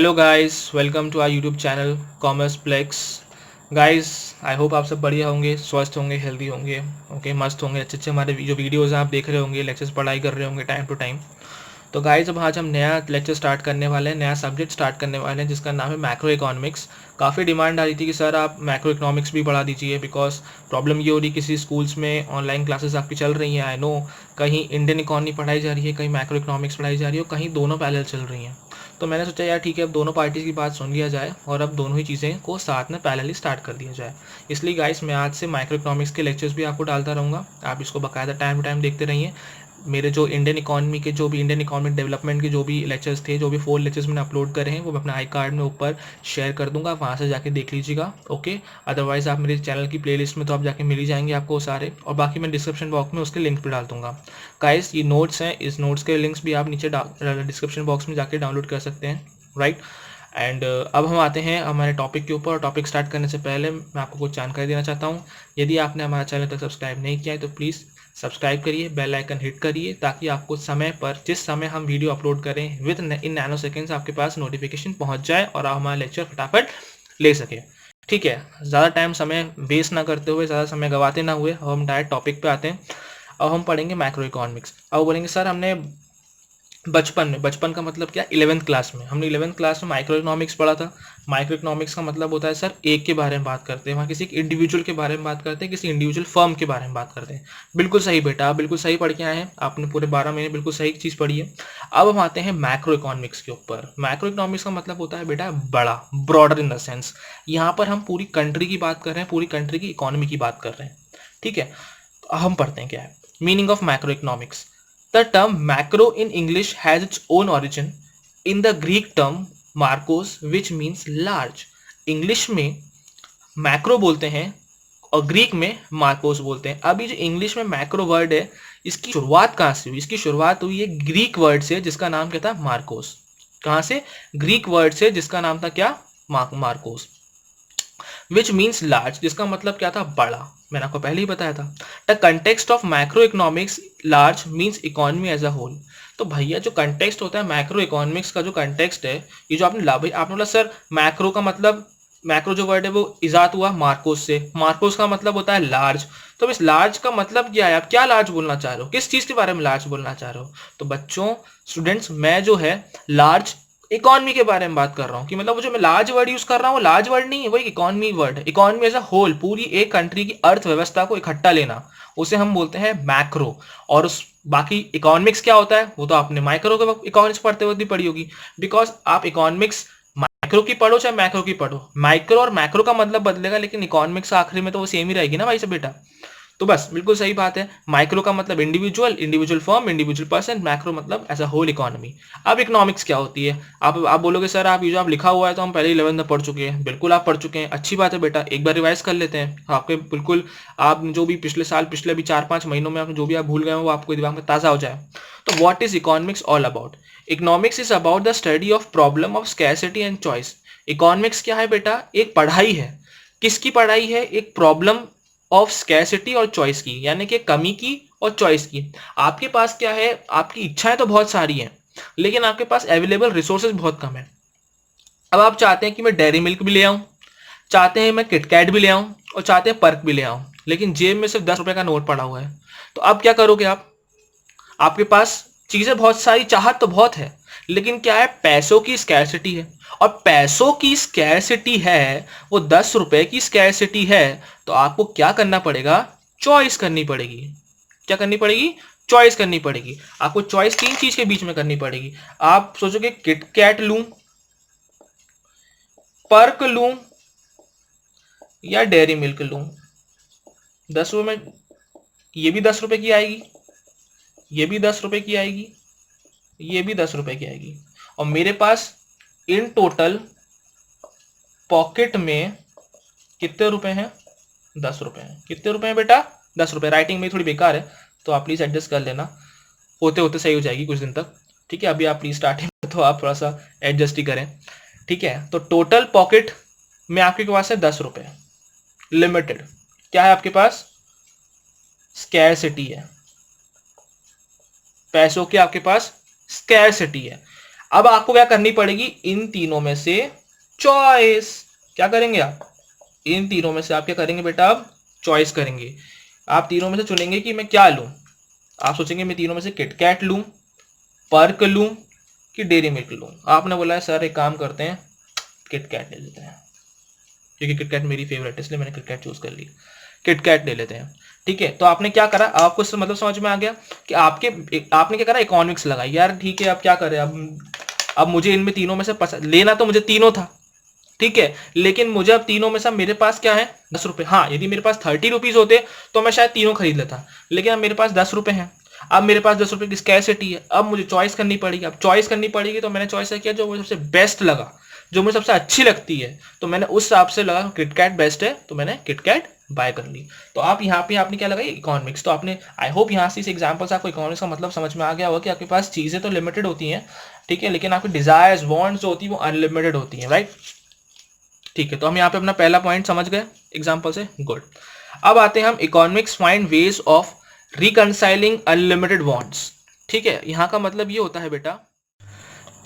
Hello guys, welcome to our YouTube channel Commerce Plex. Guys, I hope आप सब बढ़िया होंगे, स्वस्थ होंगे, हेल्दी होंगे, ओके, मस्त होंगे। अच्छे अच्छे हमारे जो वीडियोस हैं आप देख रहे होंगे, लेक्चर्स पढ़ाई कर रहे होंगे टाइम टू टाइम। तो गाइस, अब आज हम नया लेक्चर स्टार्ट करने वाले हैं, नया सब्जेक्ट स्टार्ट करने वाले हैं जिसका नाम है मैक्रो इकोनॉमिक्स। काफ़ी डिमांड आ रही थी कि सर आप मैक्रो इकोनॉमिक्स भी पढ़ा दीजिए, बिकॉज प्रॉब्लम ये हो रही किसी स्कूल्स में ऑनलाइन क्लासेस आपकी चल रही हैं। आई नो कहीं इंडियन इकोनॉमी पढ़ाई जा रही है, कहीं मैक्रो इकोनॉमिक्स पढ़ाई जा रही है, और कहीं दोनों पैरेलल चल रही हैं। तो मैंने सोचा यार ठीक है, अब दोनों पार्टीज़ की बात सुन लिया जाए और अब दोनों ही चीज़ें को साथ में पैरेलली स्टार्ट कर दिया जाए। इसलिए गाइस, मैं आज से माइक्रो इकोनॉमिक्स के लेक्चर्स भी आपको डालता रहूँगा। आप इसको बाकायदा टाइम टू टाइम देखते रहिए। मेरे जो इंडियन इकोनॉमी के जो भी इंडियन इकोनॉमिक डेवलपमेंट के जो भी लेक्चर्स थे, जो भी 4 लेक्चर्स मैंने अपलोड करे हैं, वो मैं अपने आई कार्ड में ऊपर शेयर कर दूंगा, वहाँ से जाके देख लीजिएगा। ओके, अदरवाइज आप मेरे चैनल की प्लेलिस्ट में तो आप जाके मिल ही जाएंगे आपको सारे, और बाकी मैं डिस्क्रिप्शन बॉक्स में उसके लिंक भी डाल दूंगा। गाइस, ये नोट्स हैं, इस नोट्स के लिंक्स भी आप नीचे डिस्क्रिप्शन बॉक्स में जाके डाउनलोड कर सकते हैं, राइट। एंड अब हम आते हैं हमारे टॉपिक के ऊपर। टॉपिक स्टार्ट करने से पहले मैं आपको कुछ जानकारी देना चाहता हूँ। यदि आपने हमारा चैनल तक सब्सक्राइब नहीं किया है तो प्लीज़ सब्सक्राइब करिए, बेल आइकन हिट करिए, ताकि आपको समय पर जिस समय हम वीडियो अपलोड करें विद इन नैनो सेकेंड्स आपके पास नोटिफिकेशन पहुंच जाए और आप हमारा लेक्चर फटाफट ले सके। ठीक है, ज़्यादा टाइम समय वेस्ट ना करते हुए, ज़्यादा समय गवाते ना हुए, अब हम डायरेक्ट टॉपिक पे आते हैं। अब हम पढ़ेंगे मैक्रो इकोनॉमिक्स। अब बोलेंगे सर हमने बचपन का मतलब क्या, 11th क्लास में हमने 11th क्लास में माइक्रो इकोनॉमिक्स पढ़ा था। माइक्रो इकोनॉमिक्स का मतलब होता है सर एक के बारे में बात करते हैं, वहाँ किसी इंडिविजुअल के बारे में बात करते हैं, किसी इंडिविजुअल फर्म के बारे में बात करते हैं। बिल्कुल सही बेटा, आप बिल्कुल सही पढ़ के आए हैं, आपने पूरे 12 महीने बिल्कुल सही चीज़ पढ़ी है। अब हम आते हैं मैक्रो इकोनॉमिक्स के ऊपर। मैक्रो इकोनॉमिक्स का मतलब होता है बेटा बड़ा, ब्रॉडर इन द सेंस। यहाँ पर हम पूरी कंट्री की बात कर रहे हैं, पूरी कंट्री की इकोनॉमी की बात कर रहे हैं। ठीक है, तो हम पढ़ते हैं क्या है meaning of macro economics. The term macro in English has its own origin in the Greek term markos, which means large. English में मैक्रो बोलते हैं और ग्रीक में मार्कोस बोलते हैं। अभी जो इंग्लिश में मैक्रो वर्ड है, इसकी शुरुआत कहाँ से हुई? इसकी शुरुआत हुई है ग्रीक वर्ड से जिसका नाम क्या था, मार्कोस। कहाँ से? ग्रीक वर्ड से जिसका नाम था क्या, मार्कोस। विच मीन्स लार्ज, जिसका मतलब क्या था, बड़ा। मैंने आपको पहले ही बताया था। The context of macro economics large means economy as a whole. तो भैया जो कंटेक्स्ट होता है मैक्रो इकोनॉमिक्स का, जो कंटेक्स्ट है, ये जो आपने भाई आपने बोला सर मैक्रो का मतलब, मैक्रो जो वर्ड है वो इजाद हुआ मार्कोस से, मार्कोस का मतलब होता है लार्ज। तो इस लार्ज का मतलब क्या है, आप क्या लार्ज बोलना चाह रहे हो, किस चीज के बारे में लार्ज बोलना चाह रहे हो? तो बच्चों, स्टूडेंट्स, मैं जो है लार्ज इकोनॉमी के बारे में बात कर रहा हूँ, कि मतलब वो जो मैं लार्ज वर्ड यूज कर रहा हूँ वो लार्ज वर्ड नहीं है, वो एक इकोनॉमी वर्ड है। इकोनॉमी एज अ होल, पूरी एक कंट्री की अर्थव्यवस्था को इकट्ठा लेना, उसे हम बोलते हैं मैक्रो। और उस बाकी इकोनॉमिक्स क्या होता है वो तो आपने माइक्रो के इकोनॉमिक्स पढ़ते वक्त भी पढ़ी होगी, बिकॉज आप इकोनॉमिक्स माइक्रो की पढ़ो चाहे मैक्रो की पढ़ो, माइक्रो और मैक्रो का मतलब बदलेगा, लेकिन इकोनॉमिक्स आखिरी में तो वो सेम ही रहेगी ना भाई से बेटा। तो बस बिल्कुल सही बात है। माइक्रो का मतलब individual, individual firm, individual person, macro मतलब एज अ होल इकोनॉमी। अब इकोनॉमिक्स क्या होती है? आप बोलोगे सर आप ये जो आप लिखा हुआ है तो हम पहले 11th में पढ़ चुके हैं। बिल्कुल आप पढ़ चुके हैं, अच्छी बात है बेटा, एक बार रिवाइज कर लेते हैं आपके, बिल्कुल आप जो भी पिछले साल, पिछले अभी 4-5 महीनों में आपने जो भी आप भूल गए हो वो आपको दिमाग में ताज़ा हो जाए। तो what is economics all about? Economics is about the study of problem of scarcity and choice. Economics क्या है बेटा? एक पढ़ाई है। किसकी पढ़ाई है? एक प्रॉब्लम ऑफ स्कैरसिटी और चॉइस की, यानी कि कमी की और चॉइस की। आपके पास क्या है, आपकी इच्छाएं तो बहुत सारी हैं, लेकिन आपके पास अवेलेबल रिसोर्सेज बहुत कम है। अब आप चाहते हैं कि मैं डेयरी मिल्क भी ले आऊं, चाहते हैं मैं किटकैट भी ले आऊं, और चाहते हैं पर्क भी ले आऊं, लेकिन जेब में सिर्फ 10 रुपए का नोट पड़ा हुआ है। तो अब क्या करोगे आप? आपके पास चीजें बहुत सारी, चाहत तो बहुत है, लेकिन क्या है, पैसों की स्कैरसिटी है। और पैसों की स्कैरसिटी है, वो 10 रुपए की स्कैरसिटी है। तो आपको क्या करना पड़ेगा? चॉइस करनी पड़ेगी। क्या करनी पड़ेगी? चॉइस करनी पड़ेगी। आपको चॉइस 3 चीज के बीच में करनी पड़ेगी। आप सोचोगे किटकैट लूं, पर्क लूं, या डेयरी मिल्क लूं। 10 रुपए में ये भी 10 रुपए की आएगी, ये भी 10 रुपए की आएगी, ये भी 10 रुपए की आएगी, और मेरे पास इन टोटल पॉकेट में कितने रुपए हैं? 10 रुपए हैं। कितने रुपए हैं बेटा? 10 रुपए। राइटिंग में थोड़ी बेकार है तो आप प्लीज एडजस्ट कर लेना, होते होते सही हो जाएगी कुछ दिन तक। ठीक है, अभी आप प्लीज स्टार्टिंग में तो आप थोड़ा सा एडजस्ट ही करें। ठीक है, तो टोटल पॉकेट में आपके पास है 10 रुपए, लिमिटेड। क्या है आपके पास? स्कैरसिटी है, पैसों की आपके पास स्कैरसिटी है। अब आपको क्या करनी पड़ेगी, इन तीनों में से चॉइस। क्या करेंगे आप, इन तीनों में से आप क्या करेंगे बेटा, आप चॉइस करेंगे। आप तीनों में से चुनेंगे कि मैं क्या लूं। आप सोचेंगे मैं तीनों में से किटकैट लूं, पर्क लूं कि डेयरी मिल्क लूं। आपने बोला है सर एक काम करते हैं, किटकैट ले लेते हैं, क्योंकि किटकैट मेरी फेवरेट है इसलिए मैंने किटकैट चूज कर ली। किटकैट ले लेते हैं, ठीक है। तो आपने क्या करा, आपको इससे मतलब समझ में आ गया कि आपने क्या करा, इकोनॉमिक्स लगाई। यार ठीक है, अब क्या करें, अब मुझे इनमें तीनों में से पसंद लेना तो मुझे तीनों था, ठीक है, लेकिन मुझे अब तीनों में से मेरे पास क्या है, 10 रुपए। हाँ, यदि मेरे पास 30 रुपीज होते तो मैं शायद तीनों खरीद लेता, लेकिन अब मेरे पास 10 रुपए हैं। अब मेरे पास 10 रुपए की स्कैरसिटी है, अब मुझे चॉइस करनी पड़ेगी। अब चॉइस करनी पड़ेगी तो मैंने चॉइस किया जो मुझे सबसे बेस्ट लगा, जो मुझे सबसे अच्छी लगती है, तो मैंने उस हिसाब से लगा किटकैट बेस्ट है, तो मैंने किटकैट बाय कर ली। तो आप यहाँ पे आपने क्या लगाई, इकोनॉमिक्स। तो आपने, आई होप यहाँ से इस एग्जांपल से आपको इकोनॉमिक्स का मतलब समझ में आ गया होगा कि आपके पास चीजें तो लिमिटेड होती हैं, ठीक है, लेकिन आपकी डिजायर्स वांट्स जो होती है वो अनलिमिटेड होती है, राइट। ठीक है, तो हम यहाँ पे अपना पहला पॉइंट समझ गए एग्जांपल से, गुड। अब आते हैं हम economics find ways of reconciling unlimited wants. ठीक है, यहाँ का मतलब ये होता है बेटा,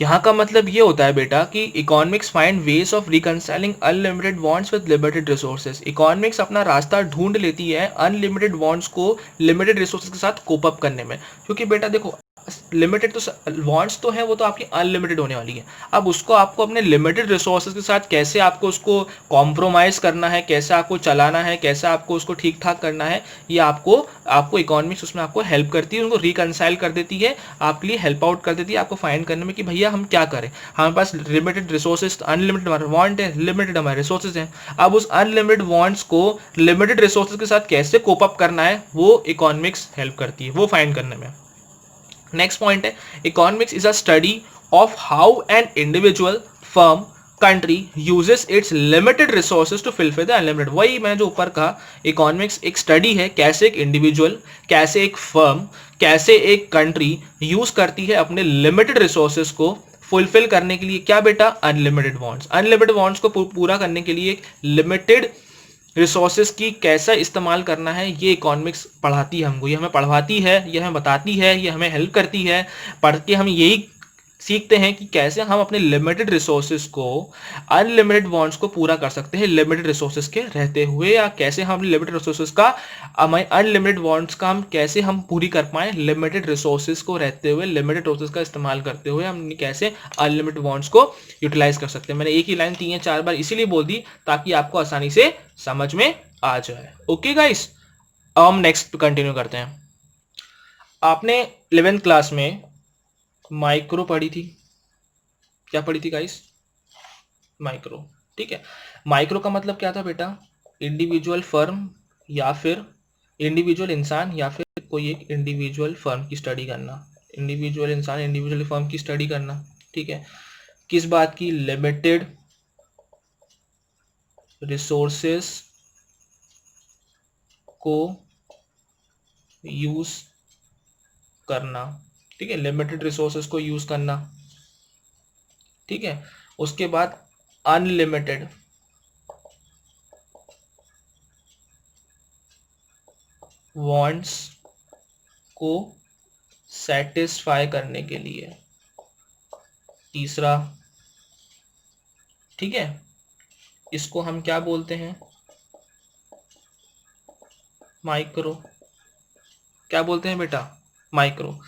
यहाँ का मतलब ये होता है बेटा कि economics find ways of reconciling unlimited wants with limited resources. Economics अपना रास्ता ढूंढ लेती है अनलिमिटेड वांट्स को लिमिटेड रिसोर्सेज के साथ कोप अप करने में। क्योंकि बेटा देखो, लिमिटेड तो वांट्स तो है, वो तो आपकी अनलिमिटेड होने वाली है। अब उसको आपको अपने लिमिटेड रिसोर्सेज के साथ कैसे आपको उसको कॉम्प्रोमाइज करना है, कैसे आपको चलाना है, कैसे आपको उसको ठीक ठाक करना है, ये आपको आपको इकोनॉमिक्स उसमें आपको हेल्प करती है, उनको रिकंसाइल कर देती है, आपके लिए हेल्प आउट कर देती है आपको फाइंड करने में कि भैया हम क्या करें। हमारे पास लिमिटेड रिसोर्सेज, अनलिमिटेड हमारे वांट है, लिमिटेड हमारे रिसोर्सेज हैं। अब उस अनलिमिटेड वांट्स को लिमिटेड रिसोर्सेज के साथ कैसे कोप अप करना है, वो इकोनॉमिक्स हेल्प करती है वो फाइंड करने में। नेक्स्ट पॉइंट है, economics is a study of how an individual, firm, country uses its limited resources to fulfil the unlimited. वही मैंने जो ऊपर कहा, इकोनॉमिक्स एक स्टडी है कैसे एक इंडिविजुअल, कैसे एक फर्म, कैसे एक कंट्री यूज करती है अपने लिमिटेड रिसोर्सेज को फुलफिल करने के लिए, क्या बेटा, अनलिमिटेड वांट्स। अनलिमिटेड वांट्स को पूरा करने के लिए एक लिमिटेड रिसोर्सेज की कैसा इस्तेमाल करना है, ये इकोनॉमिक्स पढ़ाती है हमको, ये हमें पढ़वाती है, ये हमें बताती है, ये हमें हेल्प करती है। पढ़ के हम यही सीखते हैं कि कैसे हम अपने लिमिटेड रिसोर्सेज को अनलिमिटेड वांट्स को पूरा कर सकते हैं लिमिटेड रिसोर्सेज के रहते हुए, या कैसे हम लिमिटेड रिसोर्सेज का अनलिमिटेड वांट्स का हम कैसे हम पूरी कर पाए लिमिटेड रिसोर्सेज को रहते हुए, लिमिटेड रिसोर्सेज का इस्तेमाल करते हुए हम कैसे अनलिमिटेड वांट्स को यूटिलाइज कर सकते हैं। मैंने एक ही लाइन 3 या 4 बार इसीलिए बोल दी ताकि आपको आसानी से समझ में आ जाए। ओके गाइस, अब हम नेक्स्ट कंटिन्यू करते हैं। आपने 11th क्लास में माइक्रो पढ़ी थी, क्या पढ़ी थी गाइस, माइक्रो, ठीक है। माइक्रो का मतलब क्या था बेटा, इंडिविजुअल फर्म या फिर इंडिविजुअल इंसान या फिर कोई एक इंडिविजुअल फर्म की स्टडी करना, इंडिविजुअल इंसान इंडिविजुअल फर्म की स्टडी करना, ठीक है। किस बात की, लिमिटेड रिसोर्सेस को यूज करना, ठीक है, लिमिटेड रिसोर्सेस को यूज करना, ठीक है। उसके बाद अनलिमिटेड वांट्स को सेटिस्फाई करने के लिए, तीसरा, ठीक है, इसको हम क्या बोलते हैं, माइक्रो। क्या बोलते हैं बेटा, माइक्रो,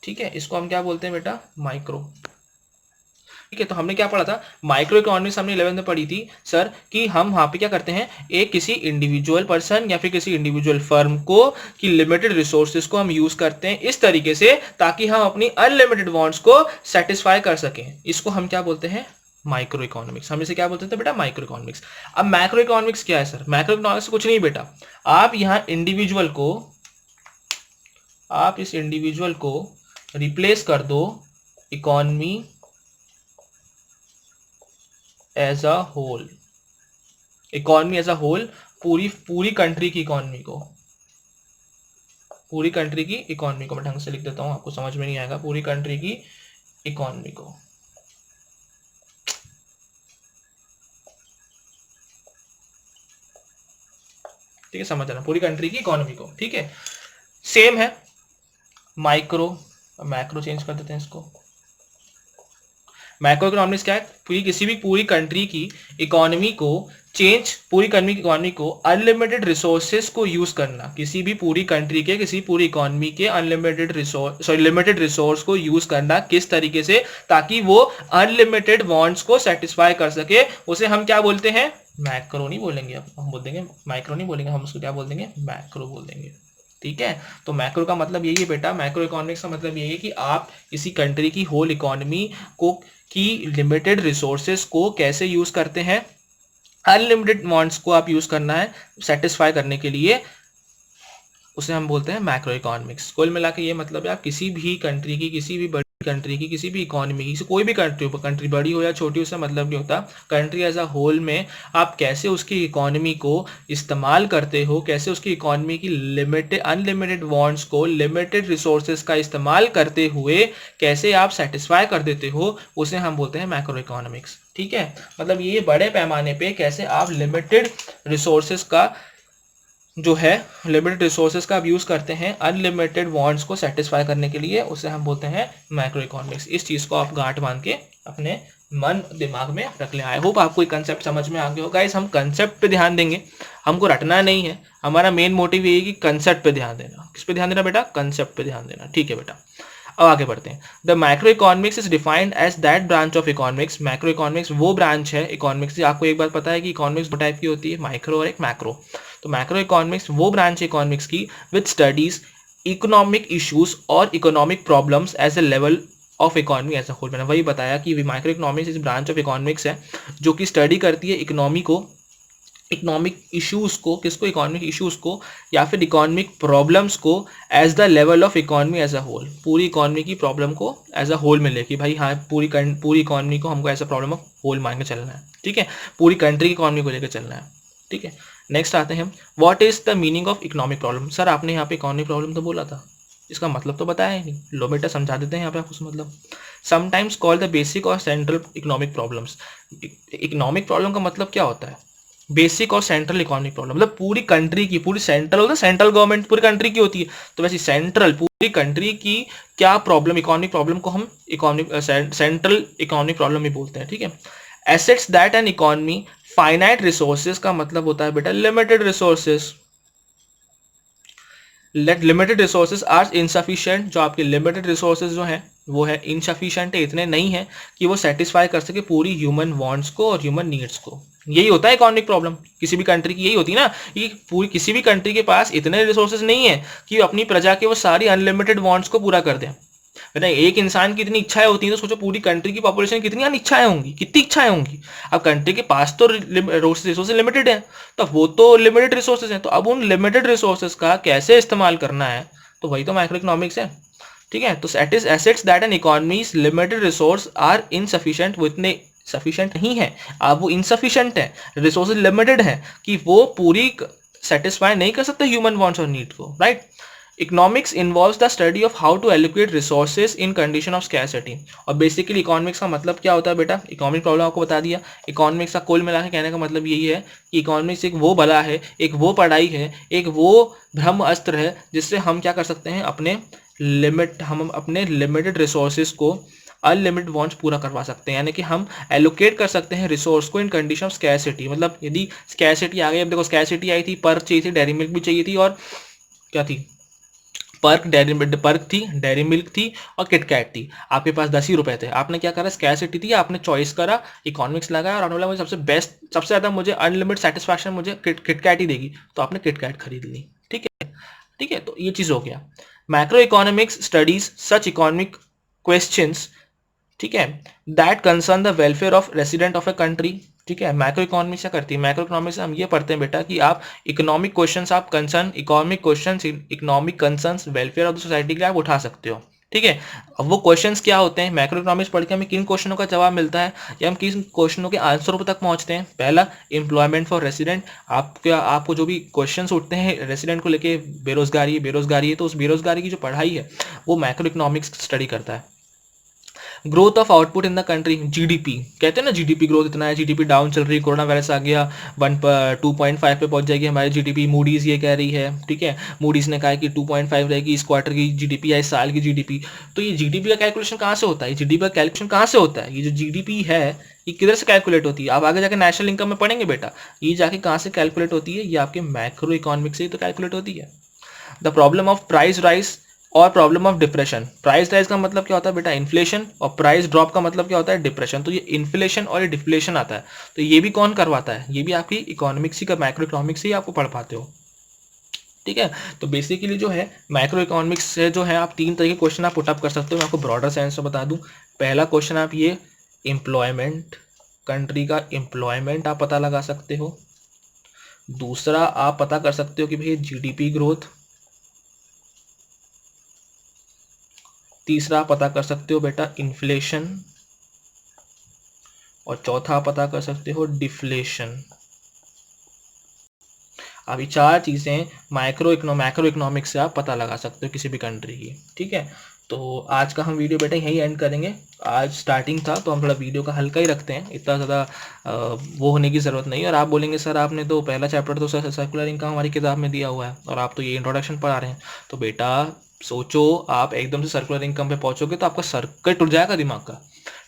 ठीक है, इसको हम क्या बोलते हैं बेटा, माइक्रो। ठीक है, तो हमने क्या पढ़ा था, माइक्रो इकोनॉमिक्स हमने 11th में पढ़ी थी सर, कि हम वहां पे क्या करते हैं, एक किसी इंडिविजुअल पर्सन या फिर किसी इंडिविजुअल फर्म को की लिमिटेड रिसोर्सेज को हम यूज करते हैं इस तरीके से ताकि हम अपनी अनलिमिटेड वांट्स को सेटिस्फाई कर सकें। इसको हम क्या बोलते हैं, माइक्रो इकोनॉमिक्स। हम इसे क्या बोलते थे बेटा, माइक्रो इकोनॉमिक्स। अब मैक्रो इकोनॉमिक्स क्या है सर, मैक्रो इकोनॉमिक्स कुछ नहीं बेटा, आप यहाँ इंडिविजुअल को, आप इस इंडिविजुअल को रिप्लेस कर दो economy as a whole, economy as a whole, पूरी पूरी कंट्री की इकोनॉमी को, पूरी कंट्री की इकोनॉमी को मैं ढंग से लिख देता हूं, आपको समझ में नहीं आएगा, पूरी कंट्री की इकोनॉमी को, ठीक है, समझ रहा, पूरी कंट्री की इकोनॉमी को, ठीक है। सेम है माइक्रो, मैक्रो चेंज कर देते हैं इसको, मैक्रो इकोनॉमिक्स क्या है, पूरी कंट्री की इकोनॉमी को पूरी इकोनॉमी को अनलिमिटेड रिसोर्सेज को यूज करना, किसी भी पूरी कंट्री के किसी पूरी इकोनॉमी के लिमिटेड रिसोर्स को यूज करना, किस तरीके से, ताकि वो अनलिमिटेड वांट्स को सेटिस्फाई कर सके, उसे हम क्या बोलते हैं, मैक्रो नहीं बोलेंगे, हम बोल देंगे माइक्रो नहीं बोलेंगे, हम उसको क्या बोल देंगे, मैक्रो बोल देंगे। ठीक है, तो मैक्रो का मतलब यही है बेटा, मैक्रो इकोनॉमिक्स का मतलब यही है कि आप किसी कंट्री की होल इकोनॉमी को की लिमिटेड रिसोर्सेज को कैसे यूज करते हैं, अनलिमिटेड वांट्स को आप यूज करना है सेटिस्फाई करने के लिए, उसे हम बोलते हैं मैक्रो इकोनॉमिक्स। कुल मिला के ये मतलब है, आप किसी भी कंट्री की, किसी भी बड़ी कंट्री की, किसी भी इकोनॉमी की, कोई भी कंट्री बड़ी हो या छोटी, उससे मतलब नहीं होता, कंट्री एज अ होल में आप कैसे उसकी इकोनॉमी को इस्तेमाल करते हो, कैसे उसकी इकोनॉमी की अनलिमिटेड वांट्स को लिमिटेड रिसोर्सेज का इस्तेमाल करते हुए कैसे आप सेटिस्फाई कर देते हो, उसे हम बोलते हैं मैक्रो इकोनॉमिक्स। ठीक है, मतलब ये बड़े पैमाने पे कैसे आप लिमिटेड रिसोर्सेज का जो है, लिमिटेड रिसोर्सेज का आप यूज करते हैं अनलिमिटेड वांट्स को सेटिस्फाई करने के लिए, उसे हम बोलते हैं मैक्रो इकोनॉमिक्स। इस चीज को आप गांठ बांध के अपने मन दिमाग में रख लें। आई होप आपको कंसेप्ट समझ में आ गया हो। गाइस, हम कंसेप्ट पे ध्यान देंगे, हमको रटना नहीं है, हमारा मेन मोटिव ये है कि कंसेप्ट पे ध्यान देना। किस पे ध्यान देना बेटा, कंसेप्ट पे ध्यान देना। ठीक है बेटा, अब आगे बढ़ते हैं। The micro economics is defined as that branch of economics. Micro economics वो ब्रांच है इकोनॉमिक्स की, आपको एक बात पता है कि इकोनॉमिक्स दो टाइप की होती है, माइक्रो और एक मैक्रो। तो मैक्रो इकोनॉमिक्स वो ब्रांच है इकोनॉमिक्स की विच स्टडीज इकोनॉमिक इश्यूज और economic problems as a level of economy as a whole. मैंने वही बताया कि micro economics is branch of economics है जो कि स्टडी करती है इकोनॉमी को, इकोनॉमिक इश्यूज को, किसको, इकोनॉमिक इश्यूज को या फिर इकोनॉमिक प्रॉब्लम्स को as the level of economy as a whole. पूरी इकोनॉमी की प्रॉब्लम को एज अ होल में लेके, भाई हाँ पूरी इकोनॉमी को हमको as a problem of whole मान के चलना है। ठीक है, पूरी कंट्री की इकोनॉमी को लेकर चलना है। ठीक है, नेक्स्ट आते हैं, what is the meaning of economic problem. Sir आपने यहाँ पे इकोनॉमिक प्रॉब्लम तो बोला था, इसका मतलब तो बताया ही नहीं। लो बेटा समझा देते हैं यहाँ पे आपको मतलब। समटाइम्स कॉल द बेसिक और central economic problems. Economic problem का मतलब क्या होता है, बेसिक और सेंट्रल इकोनॉमिक प्रॉब्लम, मतलब पूरी कंट्री की, पूरी सेंट्रल होता है, सेंट्रल गवर्नमेंट पूरी कंट्री की होती है, तो वैसे सेंट्रल पूरी कंट्री की क्या प्रॉब्लम, इकोनॉमिक प्रॉब्लम को हम सेंट्रल इकोनॉमिक प्रॉब्लम ही बोलते हैं। ठीक है, assets that an economy, finite resources का मतलब होता है बेटा limited resources. Limited resources are insufficient, जो आपके लिमिटेड रिसोर्सेज जो है वो है इनसफिशिएंट है, इतने नहीं है कि वो सेटिस्फाई कर सके पूरी ह्यूमन वांट्स को और ह्यूमन नीड्स को। यही होता है इकोनॉमिक प्रॉब्लम किसी भी कंट्री की, यही होती है ना कि पूरी किसी भी कंट्री के पास इतने रिसोर्सेज नहीं है कि अपनी प्रजा के वो सारी अनलिमिटेड वांट्स को पूरा कर दें। बेटा एक इंसान की इतनी इच्छाएं होती हैं, तो सोचो पूरी कंट्री की पॉपुलेशन कितनी इच्छाएं होंगी, कितनी इच्छाएं होंगी। अब कंट्री के पास तो रिसोर्सेज लिमिटेड है, तो वो तो लिमिटेड रिसोर्सेज हैं, तो अब उन लिमिटेड रिसोर्सेज का कैसे इस्तेमाल करना है, तो वही तो माइक्रो इकोनॉमिक्स है। ठीक है, तो assets that an economies limited resource are insufficient, वो इतने सफिशिएंट नहीं है, अब वो इनसफिशिएंट है, रिसोर्सेज लिमिटेड है कि वो पूरी सेटिस्फाई नहीं कर सकते ह्यूमन वांट्स और नीड को, right. Economics involves the study of how to allocate resources in condition of scarcity. और बेसिकली इकोनॉमिक्स का मतलब क्या होता है बेटा, इकोनॉमिक प्रॉब्लम आपको बता दिया। इकोनॉमिक्स का कुल मिला के कहने का मतलब यही है कि इकोनॉमिक्स एक वो बला है, एक वो पढ़ाई है, एक वो ब्रह्म अस्त्र है जिससे हम क्या कर सकते हैं, हम अपने लिमिटेड रिसोर्सेज को अनलिमिटेड वांट्स पूरा करवा सकते हैं, यानी कि हम एलोकेट कर सकते हैं रिसोर्स को इन कंडीशन ऑफ स्कैरसिटी। मतलब यदि स्कैरसिटी आ गई, अब देखो स्कैरसिटी आई थी, पर्क चाहिए थी, डेयरी मिल्क भी चाहिए थी, और क्या थी, पर्क थी, डेयरी मिल्क थी और किटकैट थी। आपके पास 10 ही रुपए थे, आपने क्या करा, स्कैरसिटी थी, आपने चॉइस करा, इकोनॉमिक्स लगाया और बोला मुझे सबसे बेस्ट, सबसे ज़्यादा मुझे अनलिमिटेड सेटिस्फैक्शन मुझे किटकैट ही देगी, तो आपने किटकैट खरीद ली। ठीक है, ठीक है, तो ये चीज़ हो गया। मैक्रो इकोनॉमिक्स स्टडीज सच इकोनॉमिक क्वेश्चंस, ठीक है, that concern the welfare of resident of a country. ठीक है, मैक्रो इकोनॉमिक्स क्या करती है, मैक्रो इकोनॉमिक्स हम ये पढ़ते हैं बेटा कि आप इकोनॉमिक क्वेश्चंस, आप concern economic questions, economic concerns, welfare of the society के लिए आप उठा सकते हो। ठीक है, अब वो क्वेश्चंस क्या होते हैं, मैक्रो इकोनॉमिक्स पढ़ के हमें किन क्वेश्चनों का जवाब मिलता है या हम किन क्वेश्चनों के आंसरों तक पहुंचते हैं। पहला, एम्प्लॉयमेंट फॉर रेसिडेंट, आपको जो भी क्वेश्चंस उठते हैं रेसिडेंट को लेके, बेरोजगारी है, तो उस बेरोजगारी की जो पढ़ाई है वो मैक्रो इकोनॉमिक्स स्टडी करता है। Growth of output in the country, GDP कहते हैं ना, जीडीपी ग्रोथ इतना है, जीडीपी डाउन चल रही है, कोरोना वायरस आ गया, 2.5 पे पहुंच जाएगी हमारी जीडीपी, मूडीज ये कह रही है, ठीक है, मूडीज ने कहा है कि 2.5 रहेगी इस क्वार्टर की जीडीपी या इस साल की जीडीपी। तो ये जीडीपी का कैलकुलेशन कहाँ से होता है, जीडीपी का कैलकुलेशन कहाँ से होता है, ये जो जीडीपी है ये किधर से कैलकुलेट होती है, आप आगे जाके नेशनल इनकम में पढ़ेंगे बेटा, ये जाके कहाँ से कैलकुलेट होती है, ये आपके मैक्रो इकोनॉमिक्स से ही तो कैलकुलेट होती है। The problem of price rise और problem of depression, price rise का मतलब क्या होता है बेटा, इन्फ्लेशन, और प्राइस ड्रॉप का मतलब क्या होता है, डिप्रेशन। तो ये इन्फ्लेशन और ये डिफ्लेशन आता है, तो ये भी कौन करवाता है, ये भी आपकी इकोनॉमिक्स ही का, मैक्रो इकोनॉमिक्स ही आपको पढ़ पाते हो, ठीक है। तो बेसिकली जो है मैक्रो इकोनॉमिक्स से जो है आप 3 तरह के क्वेश्चन आप पुटअप कर सकते हो, मैं आपको ब्रॉडर सेंस में बता दूं। पहला क्वेश्चन आप ये एम्प्लॉयमेंट, कंट्री का एम्प्लॉयमेंट आप पता लगा सकते हो। दूसरा आप पता कर सकते हो कि भाई जीडीपी ग्रोथ। तीसरा आप पता कर सकते हो बेटा इन्फ्लेशन। और चौथा आप पता कर सकते हो डिफ्लेशन। अभी 4 चीज़ें मैक्रो इकोनॉमिक्स से आप पता लगा सकते हो किसी भी कंट्री की, ठीक है। तो आज का हम वीडियो बेटा यहीं एंड करेंगे। आज स्टार्टिंग था तो हम थोड़ा वीडियो का हल्का ही रखते हैं, इतना ज़्यादा वो होने की ज़रूरत नहीं है। और आप बोलेंगे सर आपने तो पहला चैप्टर तो सर सर्कुलर इनकम हमारी किताब में दिया हुआ है और आप तो ये इंट्रोडक्शन पढ़ा रहे हैं। तो बेटा सोचो, आप एकदम से सर्कुलर इनकम पे पहुंचोगे तो आपका सर्किट उड़ जाएगा दिमाग का,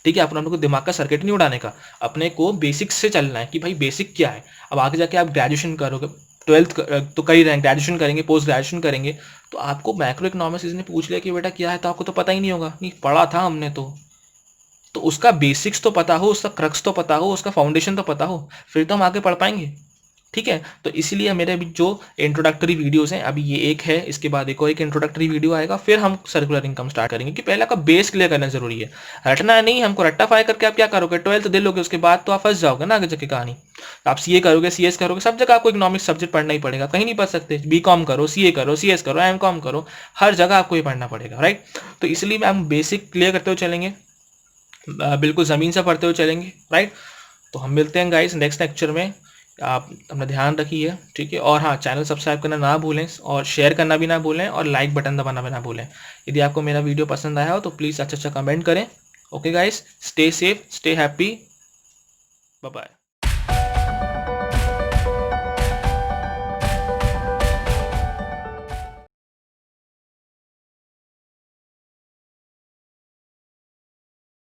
ठीक है। अपने को दिमाग का सर्किट नहीं उड़ाने का, अपने को बेसिक्स से चलना है कि भाई बेसिक क्या है। अब आगे जाके आप ग्रेजुएशन करोगे, 12th तो कर ही रहे हैं, ग्रेजुएशन करेंगे, पोस्ट ग्रेजुएशन करेंगे, तो आपको मैक्रो इकोनॉमिक्स ने पूछ लिया कि बेटा क्या है, तो आपको तो पता ही नहीं होगा, नहीं पढ़ा था हमने तो उसका बेसिक्स तो पता हो, उसका क्रक्स तो पता हो, उसका फाउंडेशन तो पता हो, फिर तो हम आगे पढ़ पाएंगे, ठीक है। तो इसीलिए मेरे अभी जो इंट्रोडक्टरी वीडियोस हैं, अभी ये एक है, इसके बाद एक और एक इंट्रोडक्टरी वीडियो आएगा, फिर हम सर्कुलर इनकम स्टार्ट करेंगे कि पहले आपका बेस क्लियर करना जरूरी है। रटना नहीं, हमको रट्टाफाई करके आप क्या करोगे, 12th दे लोगे, उसके बाद तो आप फंस जाओगे ना आगे जाके कहानी। आप सीए करोगे, सीएस करोगे, सब जगह आपको इकोनॉमिक्स सब्जेक्ट पढ़ना ही पड़ेगा, कहीं नहीं पढ़ सकते। बीकॉम करो, सीए करो, सीएस करो, एमकॉम करो, हर जगह आपको ये पढ़ना पड़ेगा, राइट। तो इसलिए हम बेसिक क्लियर करते हुए चलेंगे, बिल्कुल ज़मीन से पढ़ते हुए चलेंगे, राइट। तो हम मिलते हैं गाइस नेक्स्ट लेक्चर में। आप अपना ध्यान रखिए, ठीक है। और हाँ, चैनल सब्सक्राइब करना ना भूलें और शेयर करना भी ना भूलें और लाइक बटन दबाना भी ना भूलें। यदि आपको मेरा वीडियो पसंद आया हो तो प्लीज़ अच्छा कमेंट करें। Okay guys, stay safe, stay happy, bye bye.